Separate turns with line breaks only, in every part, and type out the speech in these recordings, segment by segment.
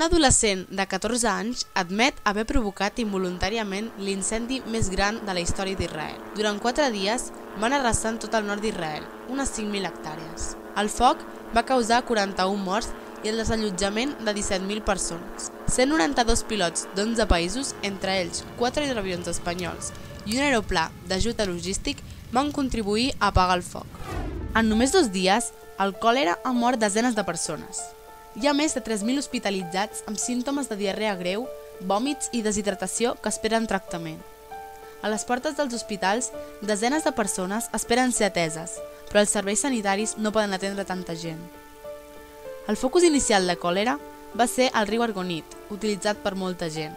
Un adolescent de 14 anys admet haver provocat involuntàriament l'incendi més gran de la història d'Israel. Durant 4 dies van arrasar tot el nord d'Israel, unes 5.000 hectàrees. El foc va causar 41 morts i el desallotjament de 17.000 persones. 192 pilots d'11 països, entre ells 4 hidroavions espanyols i un aeroplà d'ajut logístic, van contribuir a apagar el foc. En només 2 dies, el còlera ha mort desenes de persones. Hi ha més de 3.000 hospitalitzats amb símptomes de diarrea greu, vòmits i deshidratació que esperen tractament. A les portes dels hospitals, desenes de persones esperen ser ateses, però els serveis sanitaris no poden atendre tanta gent. El focus inicial de còlera va ser el riu Argonit, utilitzat per molta gent.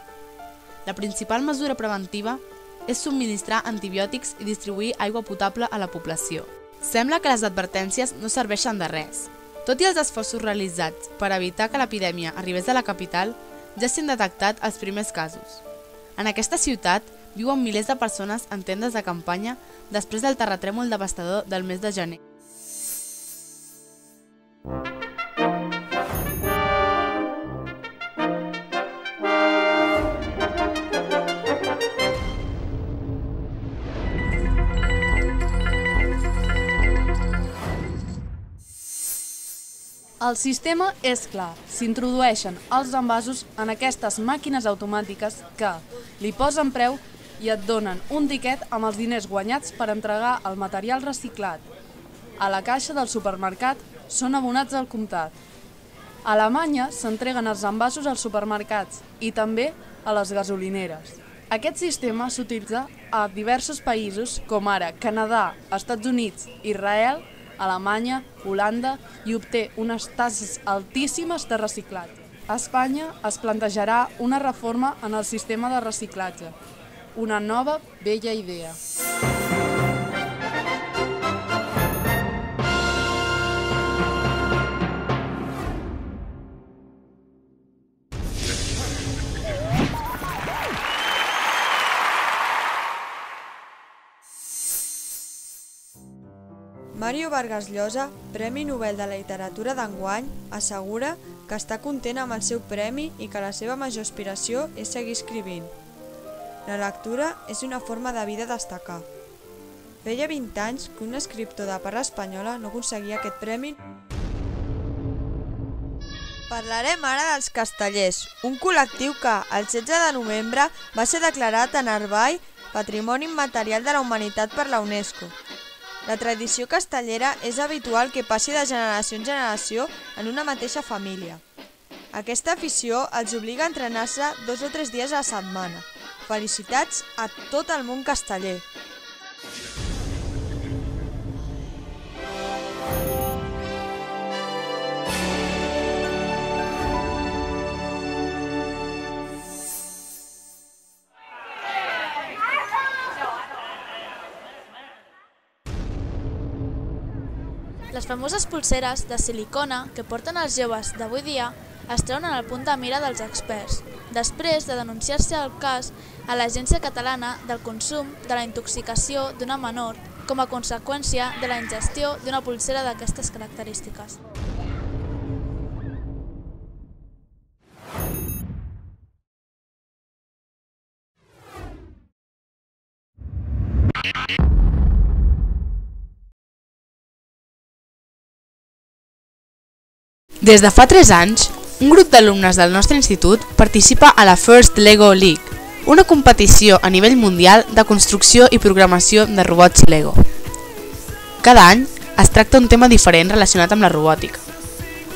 La principal mesura preventiva és subministrar antibiòtics i distribuir aigua potable a la població. Sembla que les advertències no serveixen de res. Tot i els esforços realitzats per evitar que l'epidèmia arribés a la capital, ja s'han detectat els primers casos. En aquesta ciutat viuen milers de persones en tendes de campanya després del terratrèmol devastador del mes de gener.
El sistema és clar. S'introdueixen els envasos en aquestes màquines automàtiques que li posen preu i et donen un tiquet amb els diners guanyats per entregar el material reciclat. A la caixa del supermercat són abonats al comptat. A Alemanya s'entreguen els envasos als supermercats i també a les gasolineres. Aquest sistema s'utilitza a diversos països com ara Canadà, Estats Units, Israel, Alemanya, Holanda i obté unes taxes altíssimes de reciclatge. A Espanya es plantejarà una reforma en el sistema de reciclatge. Una nova, bella idea.
Mario Vargas Llosa, Premi Nobel de la Literatura d'enguany, assegura que està content amb el seu premi i que la seva major aspiració és seguir escrivint. La lectura és una forma de vida a destacar. Feia 20 anys que un escriptor de parla espanyola no aconseguia aquest premi. Parlarem ara dels Castellers, un col·lectiu que, el 16 de novembre, va ser declarat a Narvall Patrimoni Immaterial de la Humanitat per la UNESCO. La tradició castellera és habitual que passi de generació en generació en una mateixa família. Aquesta afició els obliga a entrenar-se 2 o 3 dies a la setmana. Felicitats a tot el món casteller!
Les famoses polseres de silicona que porten els joves d'avui dia es treuen en el punt de mira dels experts, després de denunciar-se el cas a l'Agència Catalana del Consum de la Intoxicació d'una menor com a conseqüència de la ingestió d'una polsera d'aquestes característiques.
Des de fa 3 anys, un grup d'alumnes del nostre institut participa a la First Lego League, una competició a nivell mundial de construcció i programació de robots Lego. Cada any es tracta un tema diferent relacionat amb la robòtica.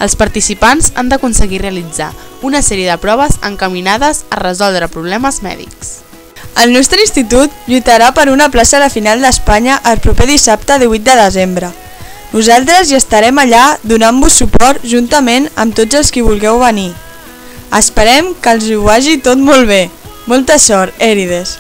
Els participants han d'aconseguir realitzar una sèrie de proves encaminades a resoldre problemes mèdics.
El nostre institut lluitarà per una plaça a la final d'Espanya el proper dissabte 18 de desembre. Nosaltres hi estarem allà donant-vos suport juntament amb tots els qui vulgueu venir. Esperem que els ho vagi tot molt bé. Molta sort, Èrides!